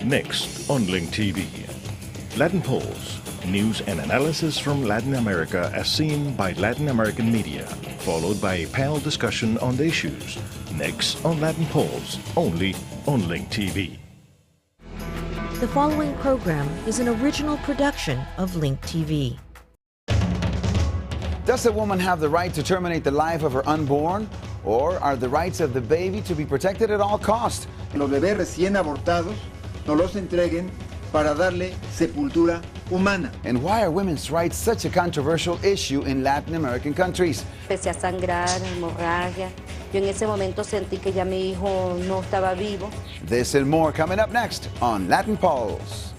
Next on Link TV, Latin polls, news and analysis from Latin America as seen by Latin American media, followed by a panel discussion on the issues. Next on Latin polls, only on Link TV. The following program is an original production of Link TV. Does a woman have the right to terminate the life of her unborn? Or are the rights of the baby to be protected at all costs? Los bebés recién abortados no los entreguen para darle sepultura humana. And why are women's rights such a controversial issue in Latin American countries? Empecé a sangrar, hemorragia. Yo en ese momento sentí que ya mi hijo no estaba vivo. This and more coming up next on Latin Pulse.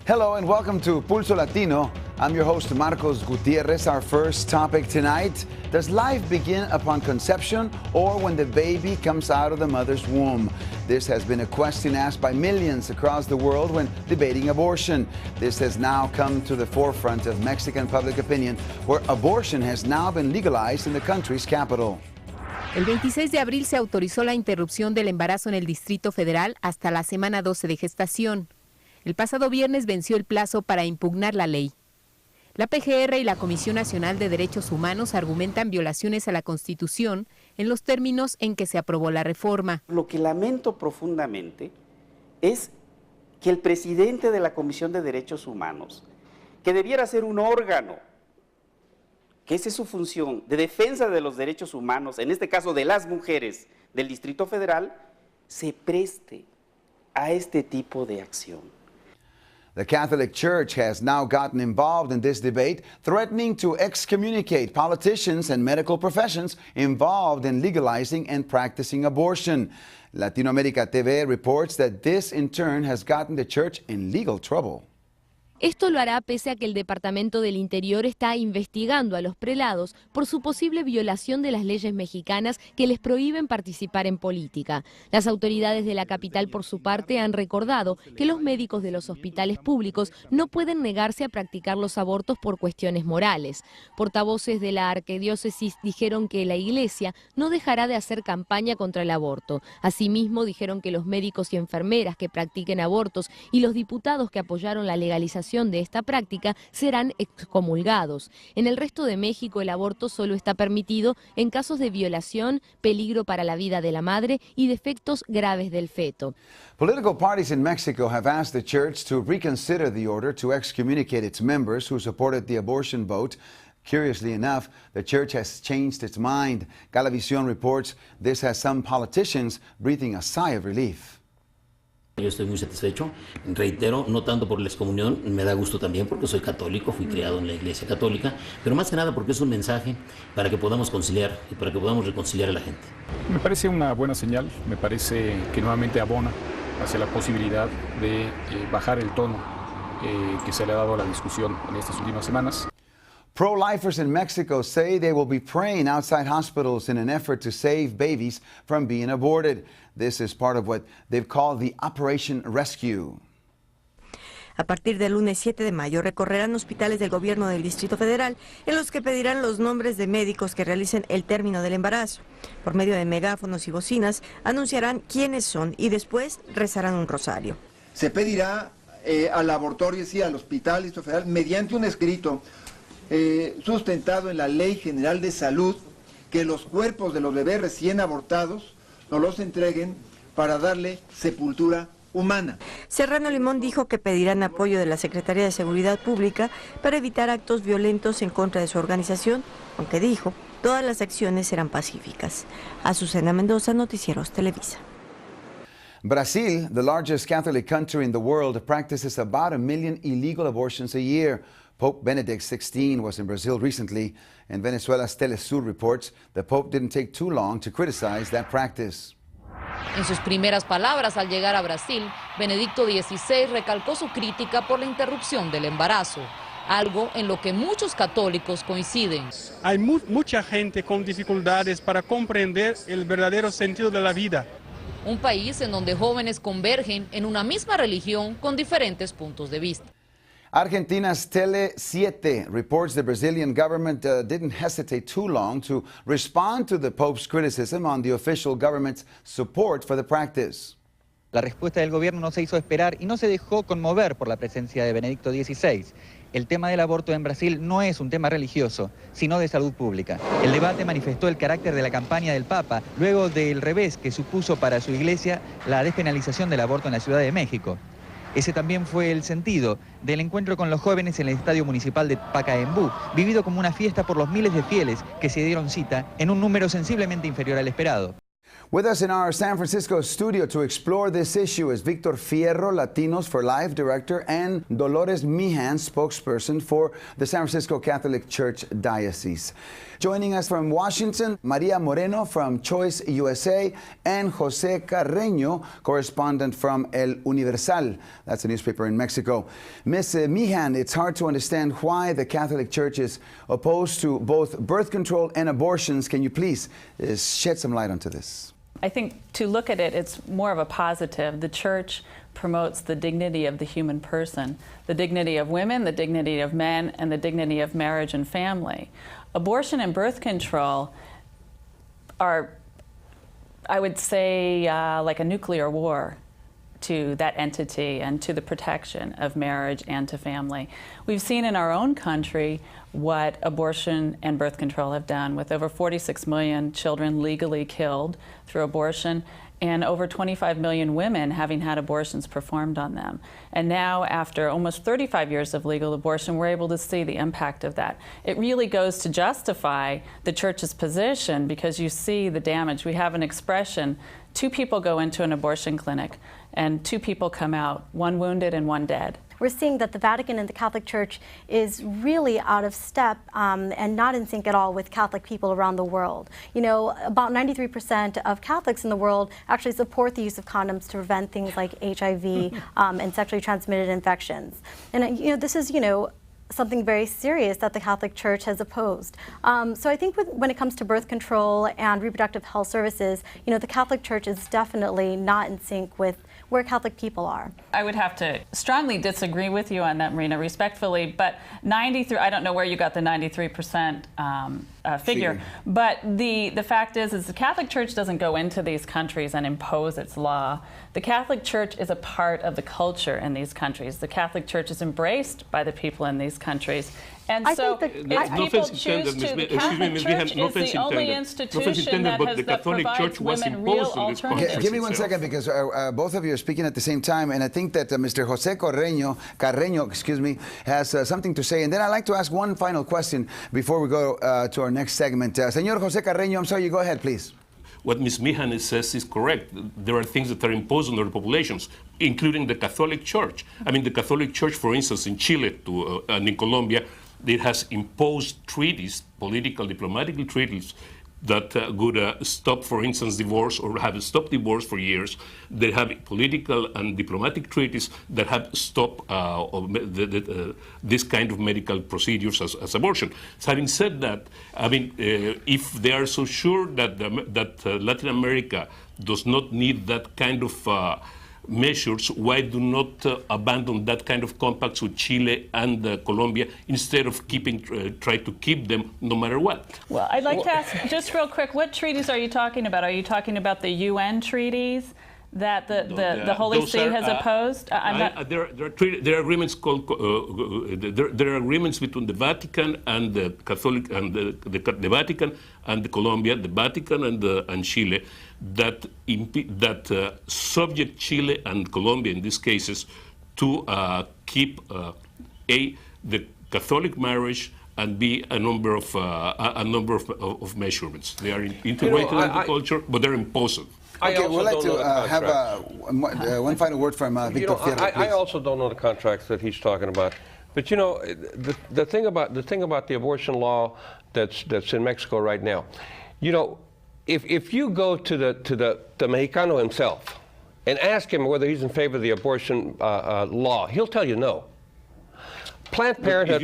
Hello and welcome to Pulso Latino. I'm your host Marcos Gutierrez. Our first topic tonight: does life begin upon conception or when the baby comes out of the mother's womb? This has been a question asked by millions across the world when debating abortion. This has now come to the forefront of Mexican public opinion, where abortion has now been legalized in the country's capital. El 26 de abril se autorizó la interrupción del embarazo en el Distrito Federal hasta la semana 12 de gestación. El pasado viernes venció el plazo para impugnar la ley. La PGR y la Comisión Nacional de Derechos Humanos argumentan violaciones a la Constitución en los términos en que se aprobó la reforma. Lo que lamento profundamente es que el presidente de la Comisión de Derechos Humanos, que debiera ser un órgano, que esa es su función, de defensa de los derechos humanos, en este caso de las mujeres del Distrito Federal, se preste a este tipo de acción. The Catholic Church has now gotten involved in this debate, threatening to excommunicate politicians and medical professions involved in legalizing and practicing abortion. Latinoamérica TV reports that this in turn has gotten the church in legal trouble. Esto lo hará pese a que el Departamento del Interior está investigando a los prelados por su posible violación de las leyes mexicanas que les prohíben participar en política. Las autoridades de la capital, por su parte, han recordado que los médicos de los hospitales públicos no pueden negarse a practicar los abortos por cuestiones morales. Portavoces de la arquidiócesis dijeron que la Iglesia no dejará de hacer campaña contra el aborto. Asimismo, dijeron que los médicos y enfermeras que practiquen abortos y los diputados que apoyaron la legalización de esta práctica serán excomulgados. En el resto de México el aborto solo está permitido en casos de violación, peligro para la vida de la madre y defectos graves del feto. Political parties in Mexico have asked the church to reconsider the order to excommunicate its members who supported the abortion vote. Curiously enough, the church has changed its mind. Galavisión reports this has some politicians breathing a sigh of relief. Yo estoy muy satisfecho, reitero, no tanto por la excomunión, me da gusto también porque soy católico, fui criado en la Iglesia Católica, pero más que nada porque es un mensaje para que podamos conciliar y para que podamos reconciliar a la gente. Me parece una buena señal, me parece que nuevamente abona hacia la posibilidad de bajar el tono que se le ha dado a la discusión en estas últimas semanas. Pro-lifers in Mexico say they will be praying outside hospitals in an effort to save babies from being aborted. This is part of what they've called the Operation Rescue. A partir del lunes 7 de mayo recorrerán hospitales del gobierno del Distrito Federal en los que pedirán los nombres de médicos que realicen el término del embarazo. Por medio de megáfonos y bocinas anunciarán quiénes son y después rezarán un rosario. Se pedirá al laboratorio, y al Hospital Distrito Federal, mediante un escrito sustentado en la Ley General de Salud, que los cuerpos de los bebés recién abortados no los entreguen para darle sepultura humana. Serrano Limón dijo que pedirán apoyo de la Secretaría de Seguridad Pública para evitar actos violentos en contra de su organización, aunque dijo todas las acciones serán pacíficas. Azucena Mendoza, Noticieros Televisa. Brazil, the largest Catholic country in the world, practices about 1 million illegal abortions a year. Pope Benedict XVI was in Brazil recently, and Venezuela's Telesur reports the Pope didn't take too long to criticize that practice. En sus primeras palabras al llegar a Brasil, Benedicto XVI recalcó su crítica por la interrupción del embarazo, algo en lo que muchos católicos coinciden. Hay mucha gente con dificultades para comprender el verdadero sentido de la vida. Un país en donde jóvenes convergen en una misma religión con diferentes puntos de vista. Argentina's Tele 7 reports the Brazilian government didn't hesitate too long to respond to the Pope's criticism on the official government's support for the practice. La respuesta del gobierno no se hizo esperar y no se dejó conmover por la presencia de Benedicto XVI. El tema del aborto en Brasil no es un tema religioso, sino de salud pública. El debate manifestó el carácter de la campaña del Papa luego del revés que supuso para su iglesia la despenalización del aborto en la Ciudad de México. Ese también fue el sentido del encuentro con los jóvenes en el Estadio Municipal de Pacaembu, vivido como una fiesta por los miles de fieles que se dieron cita en un número sensiblemente inferior al esperado. With us in our San Francisco studio to explore this issue is Víctor Fierro, Latinos for Life Director, and Dolores Mijan, spokesperson for the San Francisco Catholic Church Diocese. Joining us from Washington, Maria Moreno from Choice USA, and José Carreño, correspondent from El Universal. That's a newspaper in Mexico. Ms. Mijan, it's hard to understand why the Catholic Church is opposed to both birth control and abortions. Can you please shed some light onto this? I think to look at it, it's more of a positive. The church promotes the dignity of the human person, the dignity of women, the dignity of men, and the dignity of marriage and family. Abortion and birth control are, I would say, like a nuclear war to that entity and to the protection of marriage and to family. We've seen in our own country what abortion and birth control have done, with over 46 million children legally killed through abortion and over 25 million women having had abortions performed on them. And now, after almost 35 years of legal abortion, we're able to see the impact of that. It really goes to justify the church's position because you see the damage. We have an expression, 2 people go into an abortion clinic and 2 people come out, 1 wounded and 1 dead. We're seeing that the Vatican and the Catholic Church is really out of step and not in sync at all with Catholic people around the world. You know, about 93% of Catholics in the world actually support the use of condoms to prevent things like HIV and sexually transmitted infections. And, you know, this is, you know, something very serious that the Catholic Church has opposed. So I think when it comes to birth control and reproductive health services, you know, the Catholic Church is definitely not in sync with where Catholic people are. I would have to strongly disagree with you on that, Marina, respectfully, but 93, I don't know where you got the 93% figure, but the fact is the Catholic Church doesn't go into these countries and impose its law. The Catholic Church is a part of the culture in these countries. The Catholic Church is embraced by the people in these countries. And so if people choose to, the Catholic Church is the only institution that provides women real alternatives. Give me 1 second, because both of you are speaking at the same time, and I think that Mr. José Carreño, has something to say. And then I'd like to ask one final question before we go to our next segment. Señor José Carreño, I'm sorry, you go ahead, please. What Ms. Mijan says is correct. There are things that are imposed on their populations, including the Catholic Church. I mean, the Catholic Church, for instance, in Chile and in Colombia, it has imposed treaties, political, diplomatic treaties, that would stop, for instance, divorce or have stopped divorce for years. They have political and diplomatic treaties that have stopped this kind of medical procedures as abortion. So having said that, I mean, if they are so sure that, that Latin America does not need that kind of measures, why do not abandon that kind of compacts with Chile and Colombia instead of try to keep them no matter what? Well, I'd like to ask just real quick, what treaties are you talking about? Are you talking about the UN treaties that the Holy See has opposed? There are agreements called there are agreements between the Vatican and the Catholic and the Vatican and the Colombia, the Vatican and Chile, that subject Chile and Colombia in these cases to keep the Catholic marriage and be a number of measurements. They are integrated into the culture, but they're imposed. Okay, we'd like to have one final word from Victor Fierro. I also don't know the contracts that he's talking about. But you know, the thing about the abortion law that's in Mexico right now, you know, if you go to the Mexicano himself and ask him whether he's in favor of the abortion law, he'll tell you no. Planned Parenthood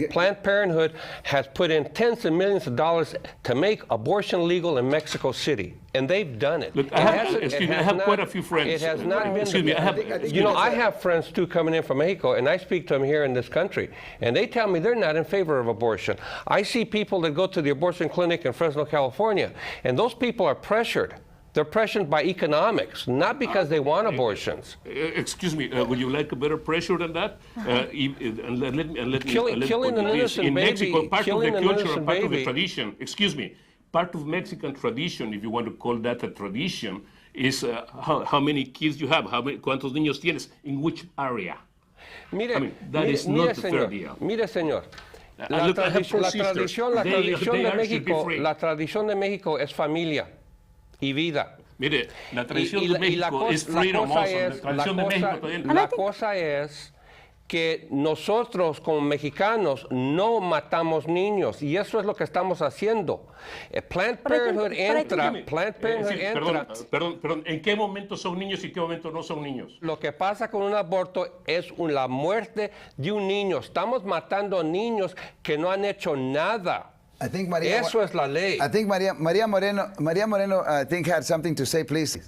Planned Parenthood has put in tens of millions of dollars to make abortion legal in Mexico City, and they've done it. Look, I have quite a few friends. It has not been. Excuse me, I have friends too coming in from Mexico, and I speak to them here in this country, and they tell me they're not in favor of abortion. I see people that go to the abortion clinic in Fresno, California, and those people are pressured. They're pressured by economics, not because they want abortions. Excuse me, would you like a better pressure than that? And let me killing an innocent in baby, Mexico, part of the culture, part of the baby. tradition. Excuse me, part of Mexican tradition, if you want to call that a tradition, is how many kids you have, cuántos niños tienes, in which area. Mire, I mean, that is not the fair deal. Mire, señor. La tradición de México es familia y vida. Mire, la tradición de México es freedom also. La cosa es que nosotros como mexicanos no matamos niños y eso es lo que estamos haciendo. Planned Parenthood entra. Perdón, ¿en qué momento son niños y en qué momento no son niños? Lo que pasa con un aborto es la muerte de un niño. Estamos matando niños que no han hecho nada. I think Maria, eso es la ley. I think Maria Moreno, I think had something to say, please.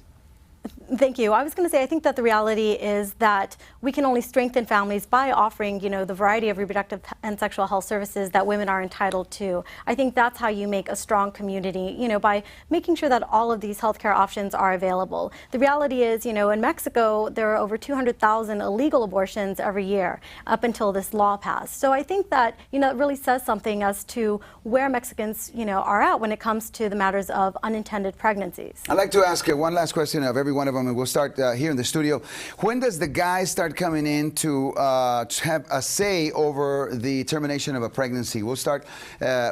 Thank you. I was going to say, I think that the reality is that we can only strengthen families by offering, you know, the variety of reproductive and sexual health services that women are entitled to. I think that's how you make a strong community, you know, by making sure that all of these healthcare options are available. The reality is, you know, in Mexico, there are over 200,000 illegal abortions every year up until this law passed. So I think that, you know, it really says something as to where Mexicans, you know, are at when it comes to the matters of unintended pregnancies. I'd like to ask one last question of every one of them, and we'll start here in the studio. When does the guy start coming in to have a say over the termination of a pregnancy? We'll start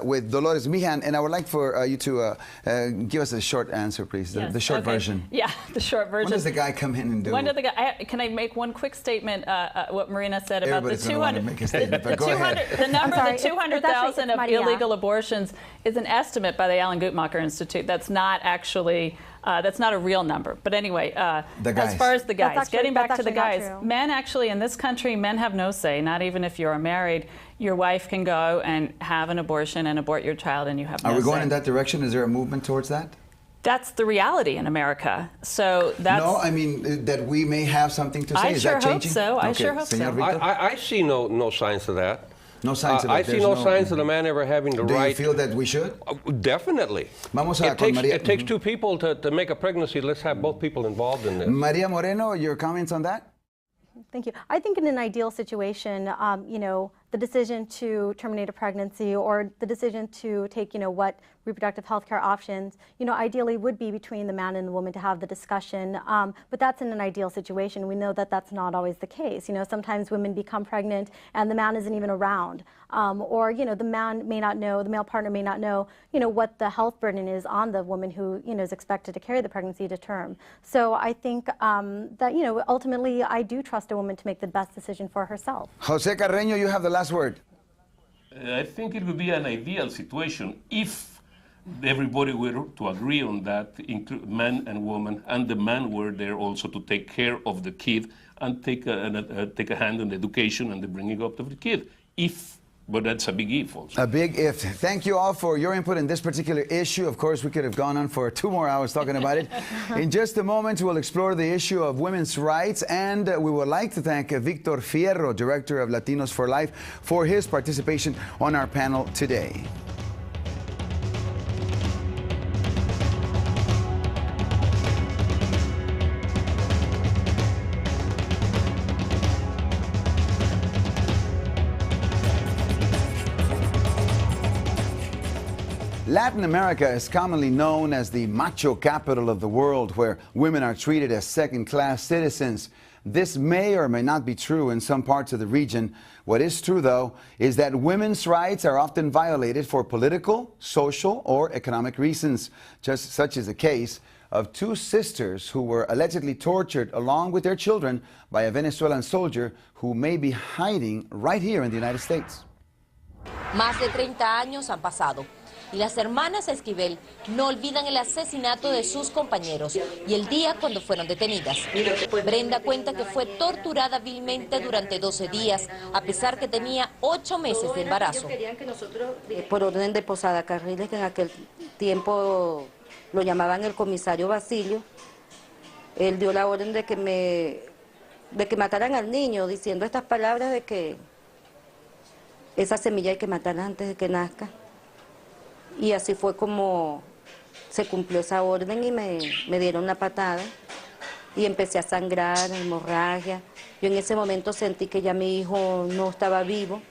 with Dolores Mijan, and I would like for you to give us a short answer, please, the short version. Yeah, the short version. When does the guy come in and do? When does the guy? Can I make one quick statement? What Marina said about the 200. Make a statement, but go ahead. The number, the 200,000 of illegal abortions is an estimate by the Alan Guttmacher Institute. That's not actually. That's not a real number. But anyway, as far as the guys, getting back to the guys, men actually in this country, men have no say, not even if you're married. Your wife can go and have an abortion and abort your child and you have no say. Are we going in that direction? Is there a movement towards that? That's the reality in America. So that's... No, I mean, that we may have something to say. Is that changing? I sure hope so. I see no signs of that. No signs of it. I see no signs of a man ever having the right. Do you feel that we should? Definitely. It takes two people to make a pregnancy. Let's have both people involved in this. Maria Moreno, your comments on that? Thank you. I think in an ideal situation, you know, the decision to terminate a pregnancy or the decision to take, you know, what reproductive health care options, you know, ideally would be between the man and the woman to have the discussion. But that's in an ideal situation. We know that that's not always the case. You know, sometimes women become pregnant and the man isn't even around. Or, you know, the man may not know, the male partner may not know, you know, what the health burden is on the woman who, you know, is expected to carry the pregnancy to term. So I think that, you know, ultimately I do trust a woman to make the best decision for herself. Jose Carreño, you have the last word. I think it would be an ideal situation if everybody were to agree on that, man and woman, and the man were there also to take care of the kid and take a hand in the education and the bringing up of the kid. But that's a big if also. A big if. Thank you all for your input in this particular issue. Of course, we could have gone on for 2 more hours talking about it. In just a moment, we'll explore the issue of women's rights, and we would like to thank Victor Fierro, Director of Latinos for Life, for his participation on our panel today. Latin America is commonly known as the macho capital of the world, where women are treated as second-class citizens. This may or may not be true in some parts of the region. What is true, though, is that women's rights are often violated for political, social, or economic reasons. Just such is the case of 2 sisters who were allegedly tortured along with their children by a Venezuelan soldier who may be hiding right here in the United States. Más de 30 años han pasado. y las hermanas Esquivel no olvidan el asesinato de sus compañeros y el día cuando fueron detenidas. Brenda cuenta que fue torturada vilmente durante 12 días, a pesar que tenía 8 meses de embarazo. Por orden de Posada Carriles, que en aquel tiempo lo llamaban el comisario Basilio, él dio la orden de que mataran al niño, diciendo estas palabras de que esa semilla hay que matarla antes de que nazca. Y así fue como se cumplió esa orden y me dieron una patada y empecé a sangrar, hemorragia. Yo en ese momento sentí que ya mi hijo no estaba vivo.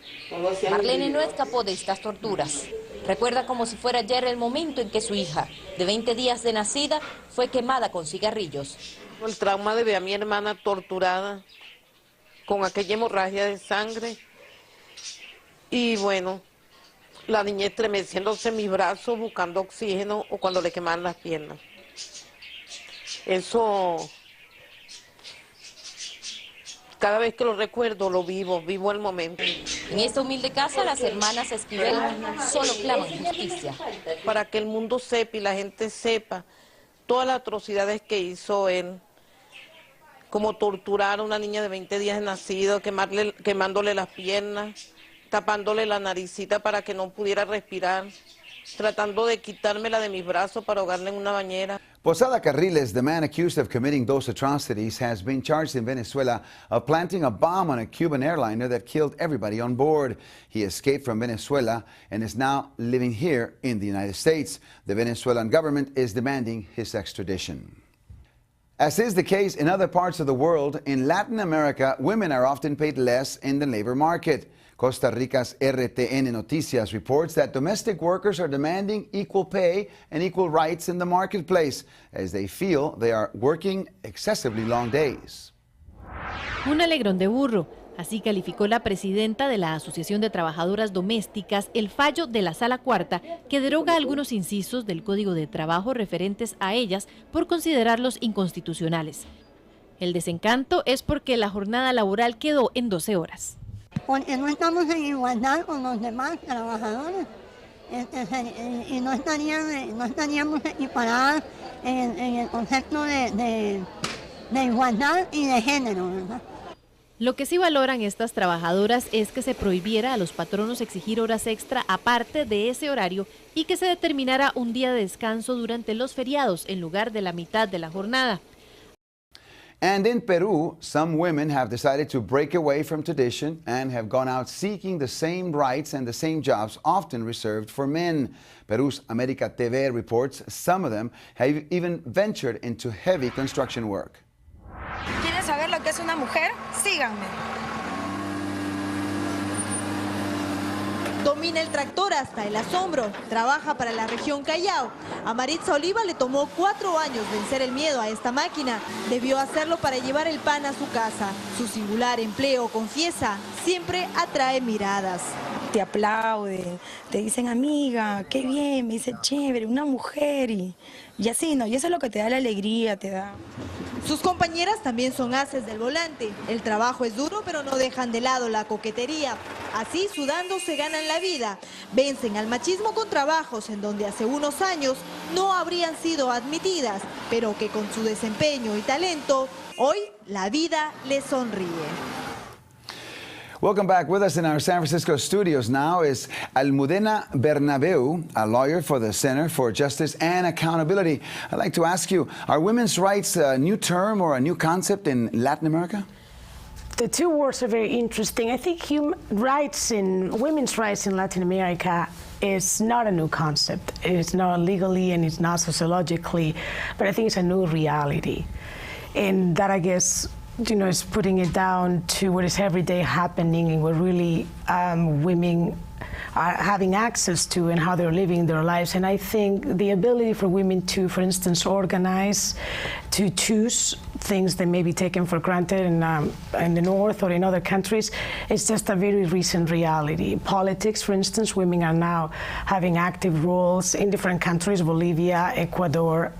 Marlene no escapó de estas torturas. Recuerda como si fuera ayer el momento en que su hija, de 20 días de nacida, fue quemada con cigarrillos. El trauma de ver a mi hermana torturada con aquella hemorragia de sangre. Y bueno, la niña estremeciéndose en mis brazos buscando oxígeno o cuando le quemaban las piernas. Eso, cada vez que lo recuerdo, lo vivo el momento. En esta humilde casa, las hermanas Esquivel solo claman justicia. Para que el mundo sepa y la gente sepa todas las atrocidades que hizo él, como torturar a una niña de 20 días de nacido, quemándole las piernas, tapándole la naricita para que no pudiera respirar, tratando de quitármela de mis brazos para ahogarla en una bañera. Posada Carriles, the man accused of committing those atrocities, has been charged in Venezuela of planting a bomb on a Cuban airliner that killed everybody on board. He escaped from Venezuela and is now living here in the United States. The Venezuelan government is demanding his extradition. As is the case in other parts of the world, in Latin America, women are often paid less in the labor market. Costa Rica's RTN Noticias reports that domestic workers are demanding equal pay and equal rights in the marketplace, as they feel they are working excessively long days. Un alegrón de burro. Así calificó la presidenta de la Asociación de Trabajadoras Domésticas el fallo de la Sala Cuarta que deroga algunos incisos del Código de Trabajo referentes a ellas por considerarlos inconstitucionales. El desencanto es porque la jornada laboral quedó en 12 horas. Porque no estamos en igualdad con los demás trabajadores y no estaríamos equiparadas en el concepto de igualdad y de género, ¿verdad? Lo que sí valoran estas trabajadoras es que se prohibiera a los patronos exigir horas extra aparte de ese horario y que se determinara un día de descanso durante los feriados en lugar de la mitad de la jornada. And in Peru, some women have decided to break away from tradition and have gone out seeking the same rights and the same jobs often reserved for men. Peru's América TV reports some of them have even ventured into heavy construction work. ¿Quieren saber lo que es una mujer? Síganme. Domina el tractor hasta el asombro. Trabaja para la región Callao. A Maritza Oliva le tomó 4 años vencer el miedo a esta máquina. Debió hacerlo para llevar el pan a su casa. Su singular empleo, confiesa, siempre atrae miradas. Te aplauden, te dicen amiga, qué bien, me dice chévere, una mujer y así, ¿no? Y eso es lo que te da la alegría, te da. Sus compañeras también son haces del volante. El trabajo es duro, pero no dejan de lado la coquetería. Así, sudando, se ganan la vida. Vencen al machismo con trabajos en donde hace unos años no habrían sido admitidas, pero que con su desempeño y talento, hoy la vida les sonríe. Welcome back. With us in our San Francisco studios now is Almudena Bernabeu, a lawyer for the Center for Justice and Accountability. I'd like to ask you, are women's rights a new term or a new concept in Latin America? The two words are very interesting. I think women's rights in Latin America is not a new concept. It's not legally and it's not sociologically, but I think it's a new reality. And that, I guess, is putting it down to what is every day happening and what really women are having access to and how they're living their lives. And I think the ability for women to, for instance, organize, to choose things that may be taken for granted in the North or in other countries. It's just a very recent reality. Politics, for instance, women are now having active roles in different countries, Bolivia, Ecuador,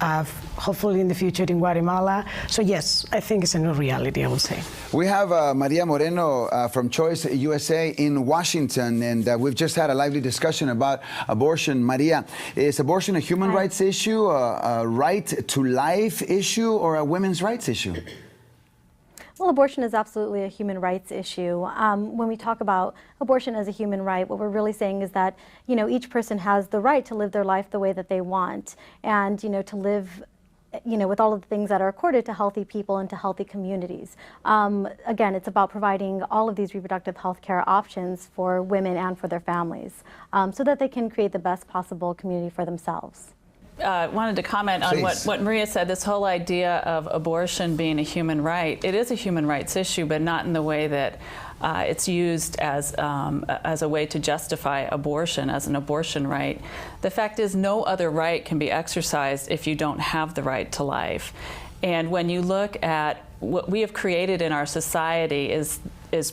hopefully in the future in Guatemala. So yes, I think it's a new reality, I would say. We have Maria Moreno from Choice USA in Washington, and we've just had a lively discussion about abortion. Maria, is abortion a human rights issue, a right to life issue, or a women's rights issue? Well, abortion is absolutely a human rights issue. When we talk about abortion as a human right, what we're really saying is that, you know, each person has the right to live their life the way that they want, and, you know, to live, you know, with all of the things that are accorded to healthy people and to healthy communities. Again, it's about providing all of these reproductive health care options for women and for their families, so that they can create the best possible community for themselves. Wanted to comment on what Maria said, this whole idea of abortion being a human right. It is a human rights issue, but not in the way that it's used as a way to justify abortion, as an abortion right. The fact is, no other right can be exercised if you don't have the right to life. And when you look at what we have created in our society is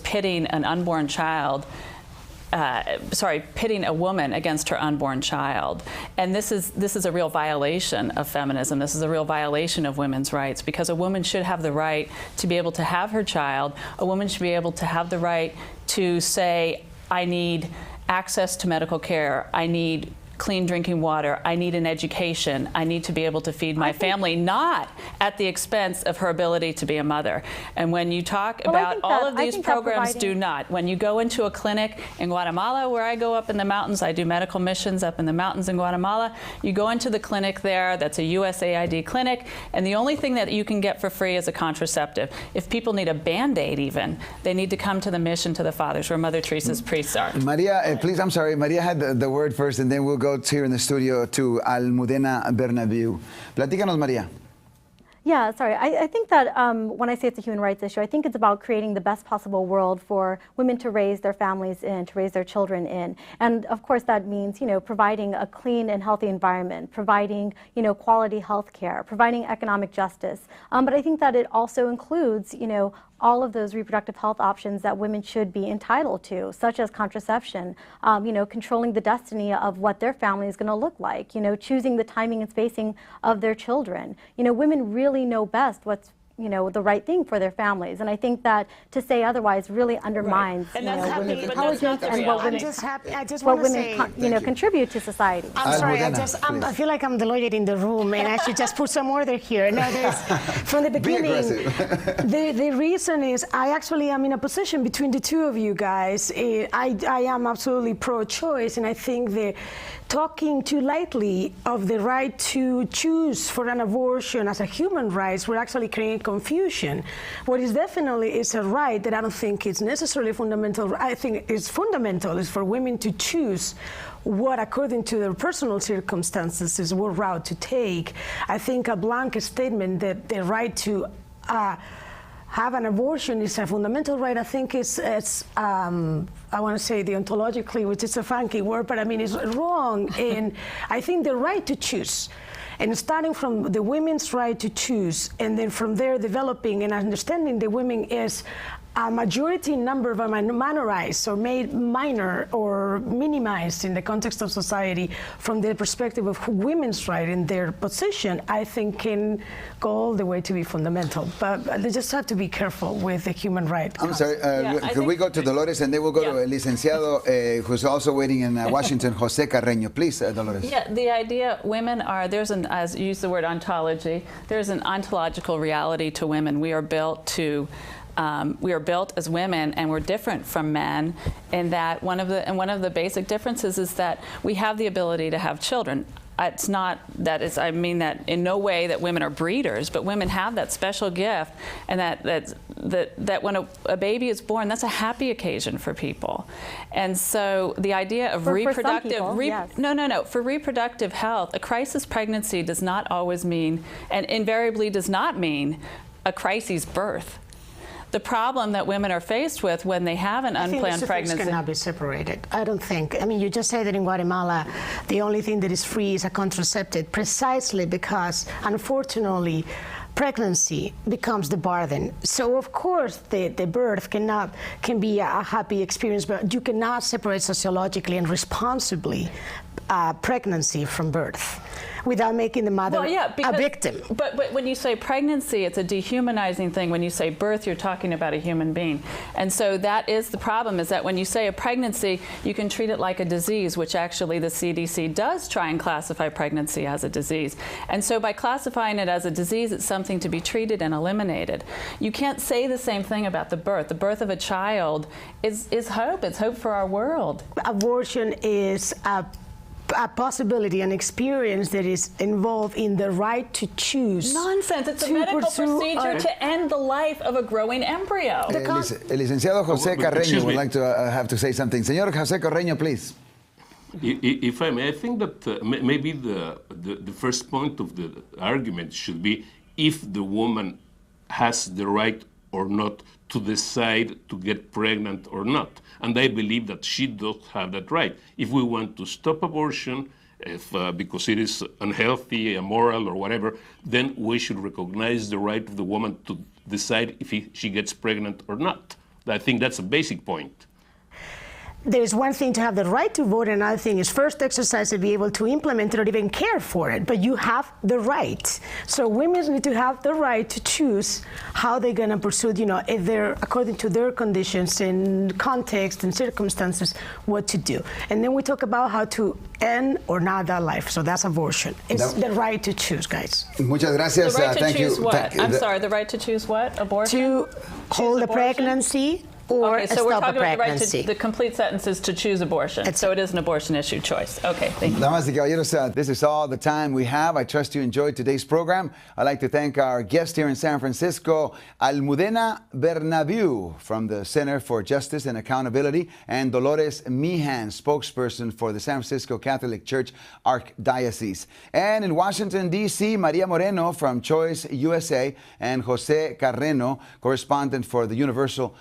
pitting an unborn child, pitting a woman against her unborn child. And this is a real violation of feminism. This is a real violation of women's rights, because a woman should have the right to be able to have her child. A woman should be able to have the right to say, I need access to medical care, I need clean drinking water, I need an education, I need to be able to feed my family, not at the expense of her ability to be a mother. And when you talk about all of these programs do not. When you go into a clinic in Guatemala, where I go up in the mountains, I do medical missions up in the mountains in Guatemala, you go into the clinic there, that's a USAID clinic, and the only thing that you can get for free is a contraceptive. If people need a Band-Aid even, they need to come to the mission to the Fathers, where Mother Teresa's priests are. Maria, please, I'm sorry, Maria had the word first, and then we'll go here in the studio to Almudena Bernabeu. Platícanos, Maria. Yeah, sorry. I think that when I say it's a human rights issue, I think it's about creating the best possible world for women to raise their families in, to raise their children in. And of course that means, you know, providing a clean and healthy environment, providing, you know, quality health care, providing economic justice. But I think that it also includes, you know, all of those reproductive health options that women should be entitled to, such as contraception, you know, controlling the destiny of what their family is going to look like, you know, choosing the timing and spacing of their children. You know, women really know best what's, you know, the right thing for their families. And I think that to say otherwise really undermines, you know, women's intelligence and what women, you know, contribute to society. I'm sorry, I feel like I'm the lawyer in the room, and I should just put some order here. No, from the beginning, the reason is I actually am in a position between the two of you guys. I am absolutely pro-choice, and I think the talking too lightly of the right to choose for an abortion as a human right, we're actually creating confusion. What is definitely is a right that I don't think is necessarily fundamental. I think is fundamental is for women to choose what, according to their personal circumstances, is what route to take. I think a blanket statement that the right to have an abortion is a fundamental right, I think is I want to say deontologically, which is a funky word, but I mean it's wrong. And I think the right to choose, and starting from the women's right to choose, and then from there developing and understanding the women is a majority number of minorized or made minor or minimized in the context of society from the perspective of women's right in their position, I think can go all the way to be fundamental. But they just have to be careful with the human right. I'm sorry, could we go to Dolores, and then we'll go to El Licenciado, who's also waiting in Washington, Jose Carreño. Please, Dolores. Yeah, the idea, women are, as you use the word ontology, there's an ontological reality to women. We are built to we are built as women, and we're different from men in that one of the basic differences is that we have the ability to have children. It's not that it's, I mean that in no way that women are breeders, but women have that special gift, and that when a baby is born, that's a happy occasion for people. And so the idea of for reproductive health, a crisis pregnancy does not always mean, and invariably does not mean, a crisis birth. The problem that women are faced with when they have an unplanned pregnancy. Things cannot be separated. I don't think. I mean, you just said that in Guatemala, the only thing that is free is a contraceptive, precisely because, unfortunately, pregnancy becomes the burden. So of course the birth can be a happy experience, but you cannot separate sociologically and responsibly pregnancy from birth without making the mother a victim. But when you say pregnancy, it's a dehumanizing thing. When you say birth, you're talking about a human being. And so that is the problem, is that when you say a pregnancy, you can treat it like a disease, which actually the CDC does try and classify pregnancy as a disease. And so by classifying it as a disease, it's something to be treated and eliminated. You can't say the same thing about the birth. The birth of a child is hope. It's hope for our world. Abortion is a possibility, an experience that is involved in the right to choose. Nonsense. It's a medical procedure to end the life of a growing embryo. El licenciado José Carreño would like to have to say something. Señor José Carreño, please. If I may, I think that maybe the first point of the argument should be if the woman has the right or not to decide to get pregnant or not. And I believe that she does have that right. If we want to stop abortion, because it is unhealthy, immoral, or whatever, then we should recognize the right of the woman to decide if she gets pregnant or not. I think that's a basic point. There's one thing to have the right to vote, and another thing is first exercise to be able to implement it or even care for it. But you have the right. So women need to have the right to choose how they're going to pursue, if they're according to their conditions and context and circumstances, what to do. And then we talk about how to end or not that life. So that's abortion. It's the right to choose, guys. Muchas gracias. The right to Thank choose you. what? I'm sorry, the right to choose what? Abortion? To hold a pregnancy. Or so we're stop talking a about pregnancy. the complete sentence is to choose abortion. So it is an abortion issue choice. Okay, thank you. Damas y caballeros, this is all the time we have. I trust you enjoyed today's program. I'd like to thank our guest here in San Francisco, Almudena Bernabeu from the Center for Justice and Accountability, and Dolores Meehan, spokesperson for the San Francisco Catholic Church Archdiocese. And in Washington, D.C., Maria Moreno from Choice USA, and Jose Carreno, correspondent for the Universal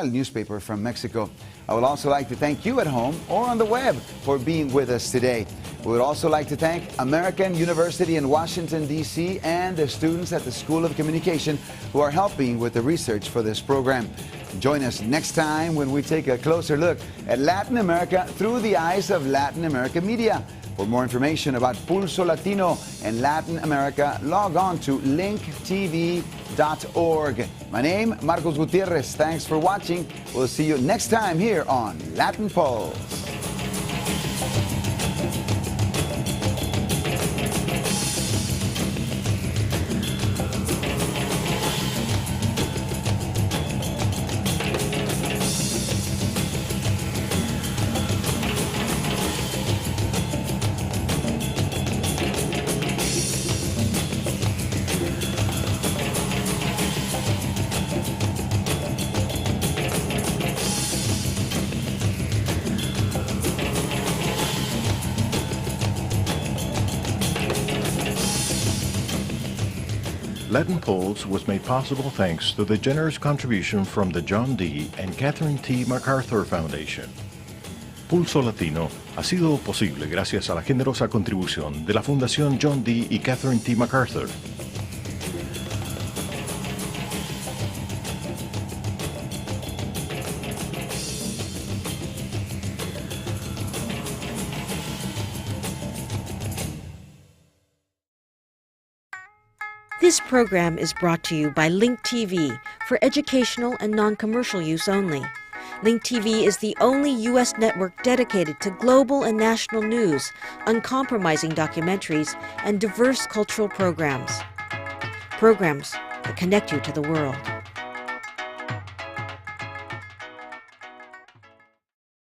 newspaper from Mexico. I would also like to thank you at home or on the web for being with us today. We would also like to thank American University in Washington, D.C. and the students at the School of Communication who are helping with the research for this program. Join us next time when we take a closer look at Latin America through the eyes of Latin America media. For more information about Pulso Latino and Latin America, log on to linktv.org. My name, Marcos Gutierrez. Thanks for watching. We'll see you next time here on Latin Pulse. Latin Pulse was made possible thanks to the generous contribution from the John D. and Catherine T. MacArthur Foundation. Pulso Latino ha sido posible gracias a la generosa contribución de la Fundación John D. y Catherine T. MacArthur. This program is brought to you by Link TV for educational and non-commercial use only. Link TV is the only U.S. network dedicated to global and national news, uncompromising documentaries, and diverse cultural programs. Programs that connect you to the world.